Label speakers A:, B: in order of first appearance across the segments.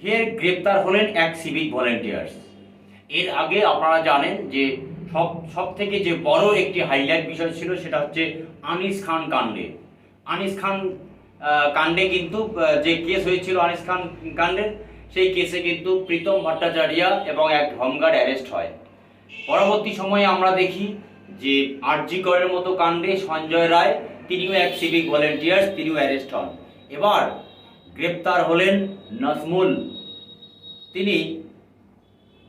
A: ফের গ্রেপ্তার হলেন এক সিভিক ভলেন্টিয়ার্স। এর আগে আপনারা জানেন যে সব থেকে যে বড় একটি হাইলাইট বিষয় ছিল সেটা হচ্ছে আনিস খান কাণ্ডে। আনিস খান কাণ্ডে কিন্তু যে কেস হয়েছিল আনিস খান কাণ্ডের, সেই কেসে কিন্তু প্রীতম ভট্টাচার্য এবং এক হোমগার্ড অ্যারেস্ট হয়। পরবর্তী সময়ে আমরা দেখি যে আরজি করের মতো কাণ্ডে সঞ্জয় রায়, তিনিও এক সিভিক ভলেন্টিয়ার্স, তিনিও অ্যারেস্ট হন। এবার গ্রেপ্তার হলেন নাজমুল। তিনি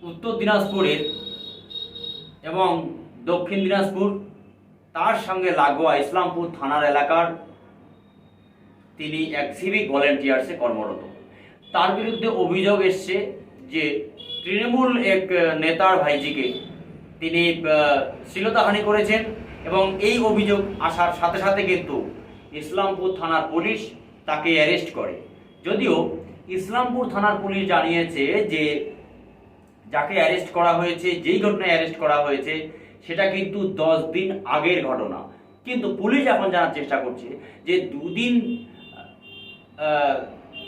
A: উত্তর দিনাজপুরের এবং দক্ষিণ দিনাজপুর তার সঙ্গে লাগোয়া ইসলামপুর থানার এলাকার তিনি এক সিভিক ভলেন্টিয়ার্সে কর্মরত। তার বিরুদ্ধে অভিযোগ এসছে যে তৃণমূল এক নেতার ভাইজিকে তিনি শ্লীলতাহানি করেছেন, এবং এই অভিযোগ আসার সাথে সাথে কিন্তু ইসলামপুর থানার পুলিশ তাকে অ্যারেস্ট করে। যদিও ইসলামপুর থানার পুলিশ জানিয়েছে যে যাকে অ্যারেস্ট করা হয়েছে, যেই ঘটনায় অ্যারেস্ট করা হয়েছে সেটা কিন্তু 10 দিন আগের ঘটনা। কিন্তু পুলিশ এখন জানার চেষ্টা করছে যে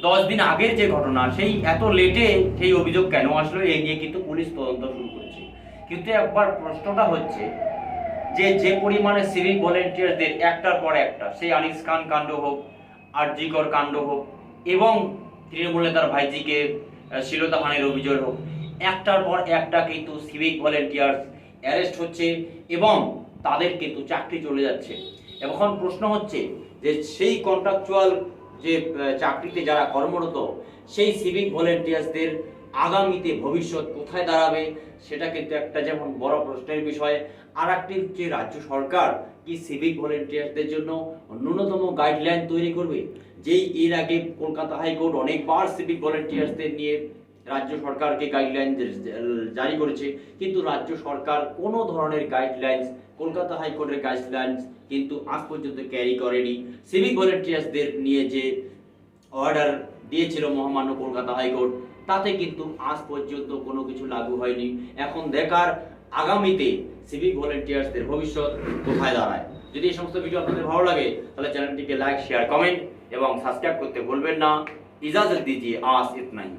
A: 10 দিন আগের যে ঘটনা, সেই এত লেটে সেই অভিযোগ কেন আসলো, এই নিয়ে কিন্তু পুলিশ তদন্ত শুরু করেছে। কিন্তু একবার প্রশ্নটা হচ্ছে যে পরিমাণে সিভিক ভলেন্টিয়ারদের একটার পর একটা, সেই আনিস খান কাণ্ড হোক, আরজি কর কাণ্ড হোক, এবং তৃণমূল নেতার ভাইজিকে শ্লীলতাহানির অভিযোগ হোক, একটার পর একটা কিন্তু সিভিক ভলেন্টিয়ার্স অ্যারেস্ট হচ্ছে এবং তাদের কিন্তু চাকরি চলে যাচ্ছে। এখন প্রশ্ন হচ্ছে যে সেই কন্ট্রাকচুয়াল যে চাকরিতে যারা কর্মরত, সেই সিভিক ভলেন্টিয়ার্সদের আগামীতে ভবিষ্যৎ কোথায় দাঁড়াবে, সেটা কিন্তু একটা যেমন বড় প্রশ্নের বিষয়। আর একটি যে রাজ্য সরকার কি সিভিক ভলেন্টিয়ার্সদের জন্য ন্যূনতম গাইডলাইন তৈরি করবে, যেই এর আগে কলকাতা হাইকোর্ট অনেকবার সিভিক ভলেন্টিয়ার্সদের নিয়ে রাজ্য সরকারকে গাইডলাইন জারি করেছে, কিন্তু রাজ্য সরকার কোনো ধরনের গাইডলাইন্স, কলকাতা হাইকোর্টের গাইডলাইন্স কিন্তু আজ পর্যন্ত ক্যারি করেনি। সিভিক ভলেন্টিয়ার্সদের নিয়ে যে অর্ডার দিয়েছিল মহামান্য কলকাতা হাইকোর্ট, তাতে কিন্তু আজ পর্যন্ত কোনো কিছু লাগু হয়নি। এখন দেখার আগামীতে সিভিক ভলেন্টিয়ার্সদের ভবিষ্যৎ কোথায় দাঁড়ায়। যদি এই সমস্ত ভিডিও আপনাদের ভালো লাগে তাহলে চ্যানেলটিকে লাইক, শেয়ার, কমেন্ট এবং সাবস্ক্রাইব করতে ভুলবেন না। ইজাজত দিজিয়ে, আজ ইতনা ही।